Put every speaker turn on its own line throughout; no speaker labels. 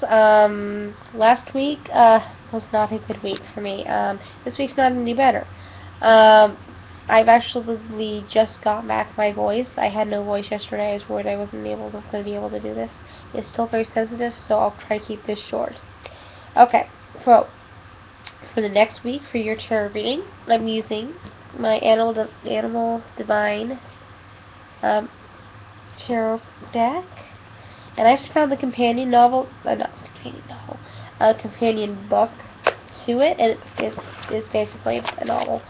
Last week was not a good week for me. This week's not any better. Um, I've actually just got back my voice. I had no voice yesterday. I was worried I wasn't going to be able to do this. It's still very sensitive, so I'll try to keep this short. Okay, so for the next week for your tarot reading, I'm using my Animal Divine um, tarot deck. And I actually found the companion novel, not companion novel, a companion book to it, and it's basically a novel.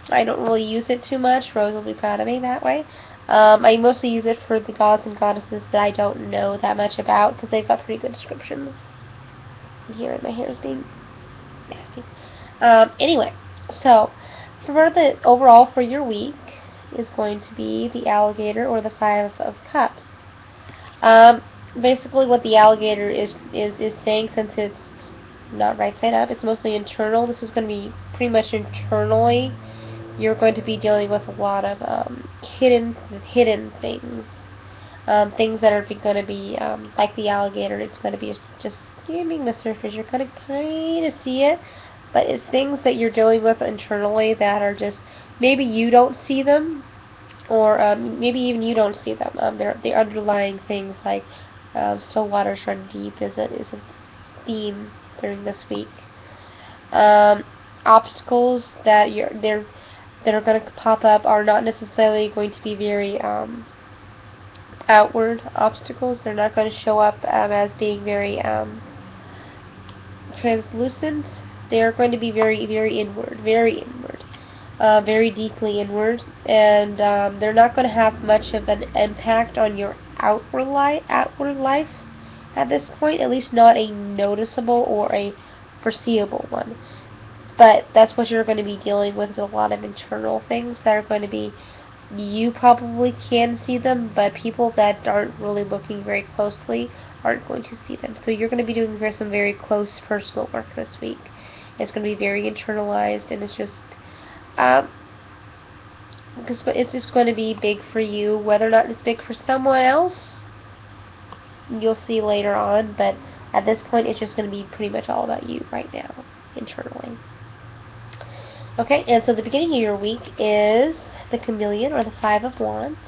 I don't really use it too much. Rose will be proud of me that way. I mostly use it for the gods and goddesses that I don't know that much about, because they've got pretty good descriptions. Here, my hair is being nasty. Anyway, so for the overall for your week is going to be the alligator or the Five of Cups. Basically what the alligator is saying, since it's not right side up, it's mostly internal. This is going to be pretty much internally. You're going to be dealing with a lot of hidden things. Things that are going to be like the alligator. It's going to be just skimming the surface. You're going to kind of see it, but it's things that you're dealing with internally that are just, maybe you don't see them, or maybe even you don't see them. They're underlying things like still waters run deep is a theme during this week. Obstacles that are going to pop up are not necessarily going to be very outward obstacles. They're not going to show up as being very translucent. They are going to be very inward, very deeply inward, and they're not going to have much of an impact on your outward life at this point, at least not a noticeable or a foreseeable one. But that's what you're going to be dealing with, a lot of internal things that are going to be, you probably can see them, but people that aren't really looking very closely aren't going to see them. So you're going to be doing some very close personal work this week. It's going to be very internalized, and it's just because it's just going to be big for you. Whether or not it's big for someone else, you'll see later on, but at this point it's just going to be pretty much all about you right now, internally. Okay, and so the beginning of your week is the Chameleon, or the Five of Wands.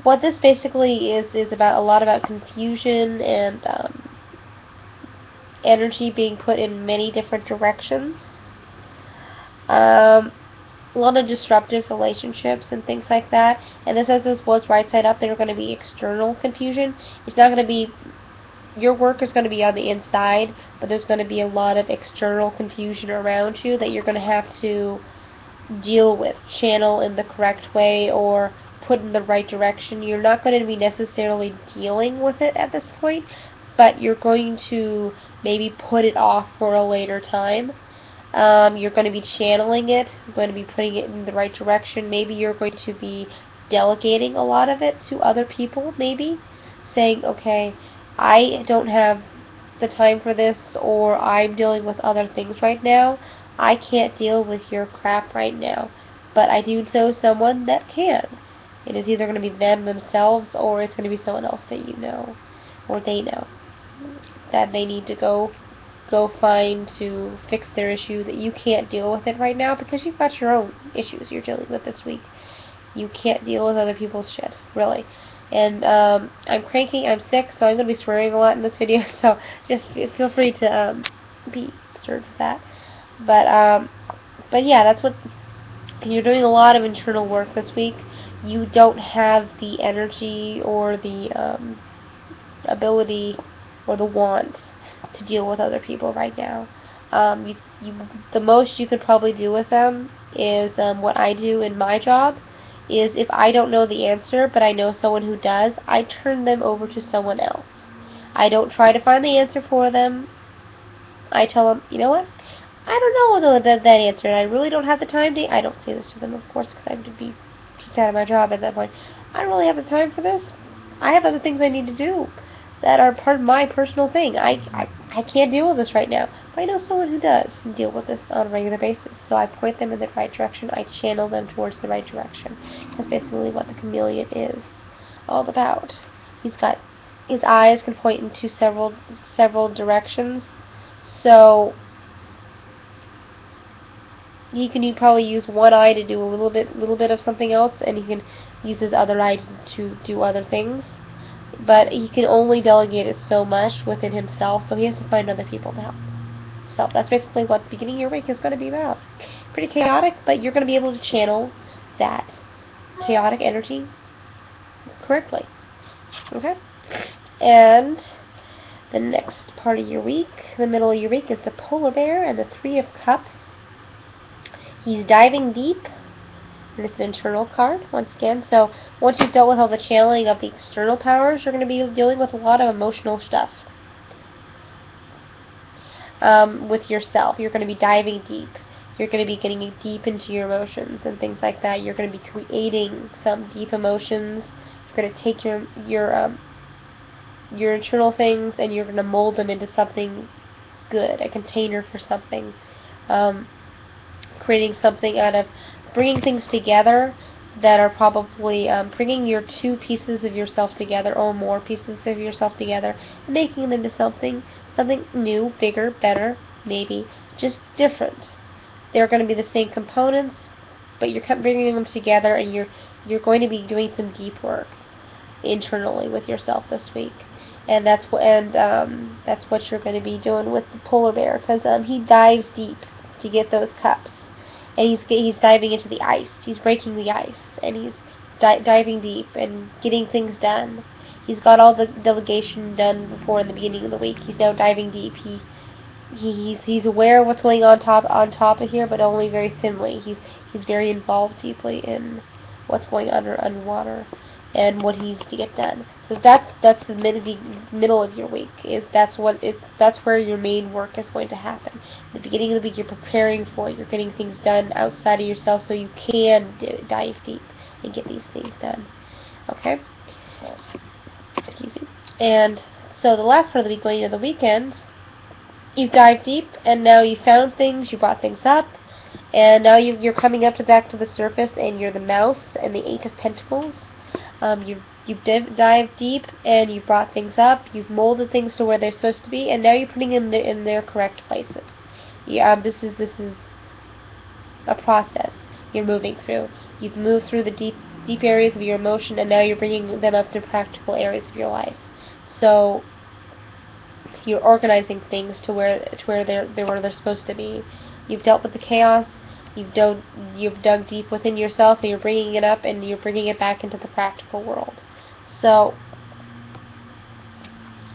What this basically is about, a lot about confusion and energy being put in many different directions. A lot of disruptive relationships and things like that. And this, as this was right side up, there are going to be external confusion. It's not going to be, your work is going to be on the inside, but there's going to be a lot of external confusion around you that you're going to have to deal with, channel in the correct way, or put in the right direction. You're not going to be necessarily dealing with it at this point, but you're going to maybe put it off for a later time. You're going to be channeling it, going to be putting it in the right direction. Maybe you're going to be delegating a lot of it to other people, maybe saying, okay, I don't have the time for this, or I'm dealing with other things right now. I can't deal with your crap right now, but I do know someone that can. It is either going to be them themselves, or it's going to be someone else that you know, or they know, that they need to go find to fix their issue, that you can't deal with it right now because you've got your own issues you're dealing with this week. You can't deal with other people's shit, really. And I'm cranky, I'm sick, so I'm going to be swearing a lot in this video, so just feel free to be disturbed with that. But yeah, that's what, you're doing a lot of internal work this week. You don't have the energy or the ability or the wants to deal with other people right now. The most you could probably do with them is what I do in my job, is if I don't know the answer, but I know someone who does, I turn them over to someone else. I don't try to find the answer for them. I tell them, you know what? I don't know that answer, and I really don't have the time to. I don't say this to them, of course, because I have to be kicked out of my job at that point. I don't really have the time for this. I have other things I need to do that are part of my personal thing. I can't deal with this right now. But I know someone who does deal with this on a regular basis, so I point them in the right direction. I channel them towards the right direction. That's basically what the Chameleon is all about. He's got his eyes can point into several directions. So he can probably use one eye to do a little bit of something else, and he can use his other eye to do other things. But he can only delegate it so much within himself, so he has to find other people to help. So that's basically what the beginning of your week is going to be about. Pretty chaotic, but you're going to be able to channel that chaotic energy correctly. Okay? And the next part of your week, the middle of your week, is the polar bear and the Three of Cups. He's diving deep, and it's an internal card, once again. So once you've dealt with all the channeling of the external powers, you're going to be dealing with a lot of emotional stuff. With yourself. You're going to be diving deep. You're going to be getting deep into your emotions and things like that. You're going to be creating some deep emotions. You're going to take your internal things and you're going to mold them into something good, a container for something. Creating something out of bringing things together that are probably bringing your two pieces of yourself together or more pieces of yourself together and making them into something new, bigger, better, maybe, just different. They're going to be the same components, but you're bringing them together, and you're going to be doing some deep work internally with yourself this week. And that's what you're going to be doing with the polar bear, because he dives deep to get those cups, and he's diving into the ice. He's breaking the ice, and he's diving deep and getting things done. He's got all the delegation done before in the beginning of the week. He's now diving deep. He's aware of what's going on top of here, but only very thinly. He's very involved deeply in what's going on underwater and what he needs to get done. So that's the middle of your week. That's where your main work is going to happen. At the beginning of the week, you're preparing for it. You're getting things done outside of yourself, so you can dive deep and get these things done. Okay. Excuse me. And so the last part of the week, going into the weekends, you dive deep, and now you found things, you brought things up, and now you're coming back to the surface, and you're the mouse and the Eight of Pentacles. You've dived deep, and you brought things up, you've molded things to where they're supposed to be, and now you're putting them in their correct places. This is a process you're moving through. You've moved through the deep areas of your emotion, and now you're bringing them up to practical areas of your life. So you're organizing things to where they're supposed to be. You've dealt with the chaos. You've dug deep within yourself, and you're bringing it up, and you're bringing it back into the practical world. So,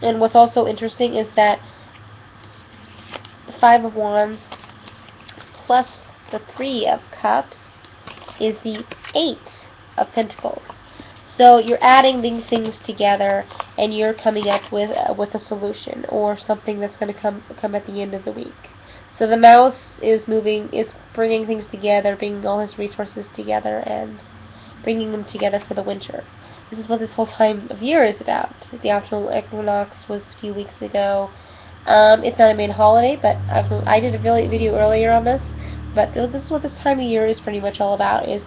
and what's also interesting is that the Five of Wands plus the Three of Cups is the Eight of Pentacles. So you're adding these things together, and you're coming up with a solution or something that's going to come at the end of the week. So the mouse is bringing things together, bringing all his resources together, and bringing them together for the winter. This is what this whole time of year is about. The autumnal equinox was a few weeks ago. It's not a main holiday, but I did a video earlier on this. But this is what this time of year is pretty much all about: is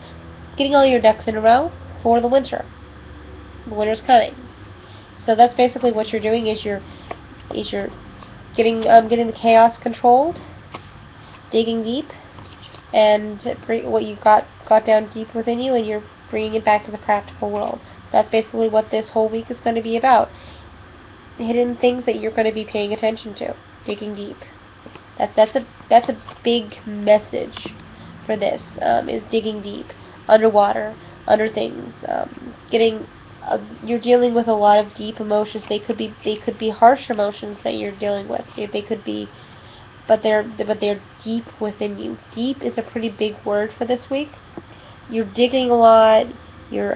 getting all your ducks in a row for the winter. The winter's coming. So that's basically what you're doing. Is you're getting the chaos controlled, digging deep, and what you got down deep within you, and you're bringing it back to the practical world. That's basically what this whole week is going to be about. Hidden things that you're going to be paying attention to, digging deep. That's a big message for this. Is digging deep, underwater, under things, you're dealing with a lot of deep emotions. They could be harsh emotions that you're dealing with. They could be, but they're deep within you. Deep is a pretty big word for this week. You're digging a lot. You're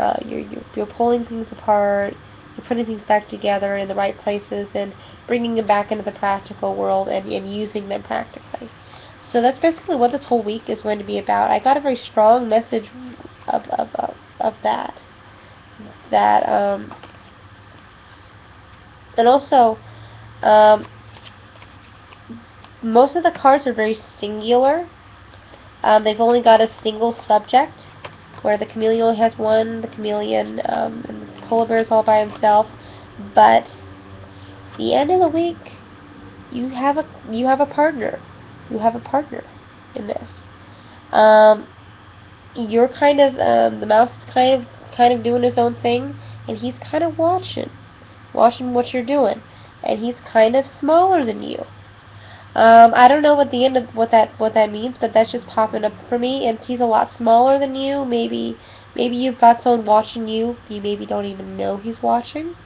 pulling things apart. You're putting things back together in the right places and bringing them back into the practical world and using them practically. So that's basically what this whole week is going to be about. I got a very strong message of that. And also, most of the cards are very singular. They've only got a single subject, where the chameleon has one, the chameleon, and the polar bear is all by himself. But the end of the week, you have a partner. You have a partner in this. Um, you're kind of the mouse is kind of doing his own thing, and he's kind of watching what you're doing, and he's kind of smaller than you. I don't know what the end of what that means, but that's just popping up for me. And he's a lot smaller than you. Maybe you've got someone watching you. You maybe don't even know he's watching,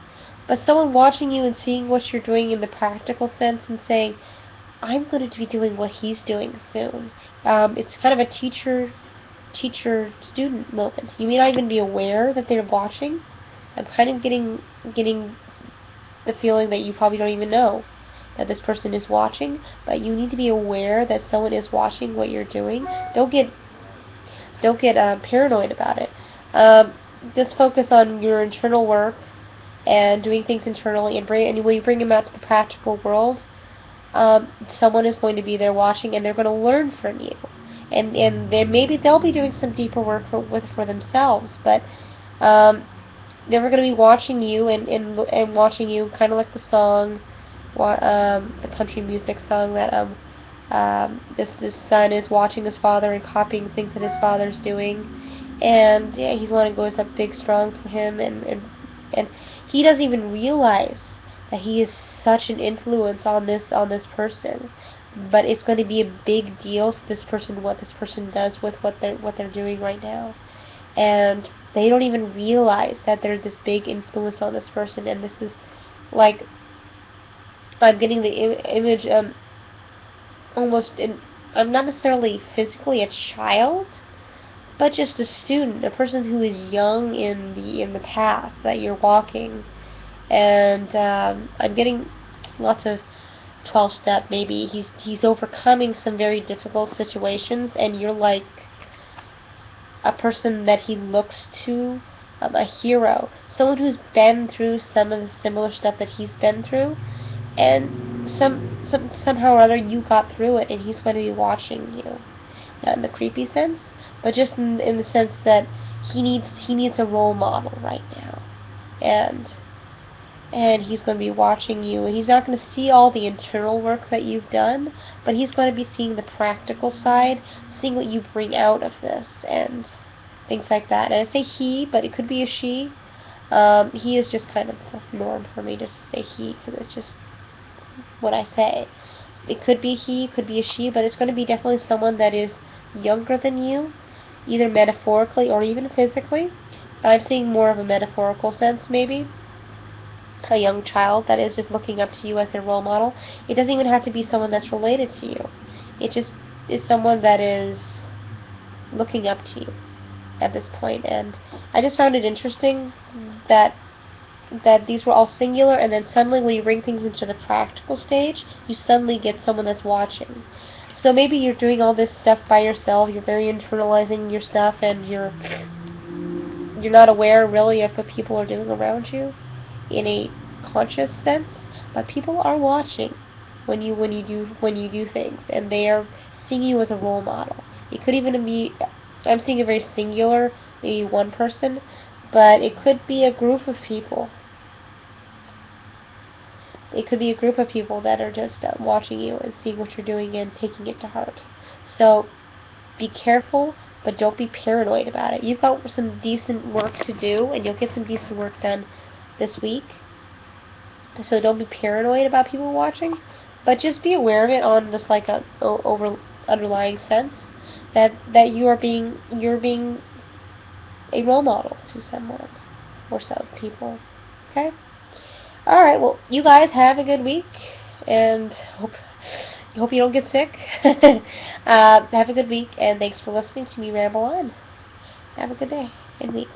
but someone watching you and seeing what you're doing in the practical sense and saying, I'm going to be doing what he's doing soon. It's kind of a teacher-student moment. You may not even be aware that they're watching. I'm kind of getting the feeling that you probably don't even know that this person is watching, but you need to be aware that someone is watching what you're doing. Don't get paranoid about it. Um, just focus on your internal work and doing things internally, and when you bring them out to the practical world, someone is going to be there watching, and they're going to learn from you. And then maybe they'll be doing some deeper work for themselves, but they're going to be watching you and watching you, kind of like the song, the country music song that this son is watching his father and copying things that his father's doing, and yeah, he's wanting to go up big strong for him, and he doesn't even realize that he is such an influence on this person, but it's going to be a big deal to this person what this person does with what they're doing right now, and they don't even realize that there's this big influence on this person, and this is like I'm getting the image almost in, I'm not necessarily physically a child, but just a student, a person who is young in the path that you're walking, and I'm getting lots of 12-step. Maybe he's overcoming some very difficult situations, and you're like a person that he looks to, a hero, someone who's been through some of the similar stuff that he's been through, and somehow or other you got through it, and he's going to be watching you. Not in the creepy sense, but just in the sense that he needs a role model right now, and he's going to be watching you, and he's not going to see all the internal work that you've done, but he's going to be seeing the practical side, seeing what you bring out of this, and things like that. And I say he, but it could be a she. He is just kind of the norm for me to say he, because it's just what I say. It could be he, could be a she, but it's going to be definitely someone that is younger than you, either metaphorically or even physically. But I'm seeing more of a metaphorical sense, maybe. A young child that is just looking up to you as their role model. It doesn't even have to be someone that's related to you. It just is someone that is looking up to you at this point. And I just found it interesting that these were all singular, and then suddenly when you bring things into the practical stage, you suddenly get someone that's watching. So maybe you're doing all this stuff by yourself, you're very internalizing your stuff, and you're not aware really of what people are doing around you in a conscious sense, but people are watching when you do things, and they are seeing you as a role model. It could even be, I'm seeing a very singular, maybe one person, but it could be a group of people. It could be a group of people that are just watching you and seeing what you're doing and taking it to heart. So be careful, but don't be paranoid about it. You've got some decent work to do, and you'll get some decent work done this week. So don't be paranoid about people watching, but just be aware of it on just like a underlying sense that you're being a role model to someone or some people. Okay? Alright, well, you guys have a good week, and hope you don't get sick. Have a good week, and thanks for listening to me ramble on. Have a good day and week.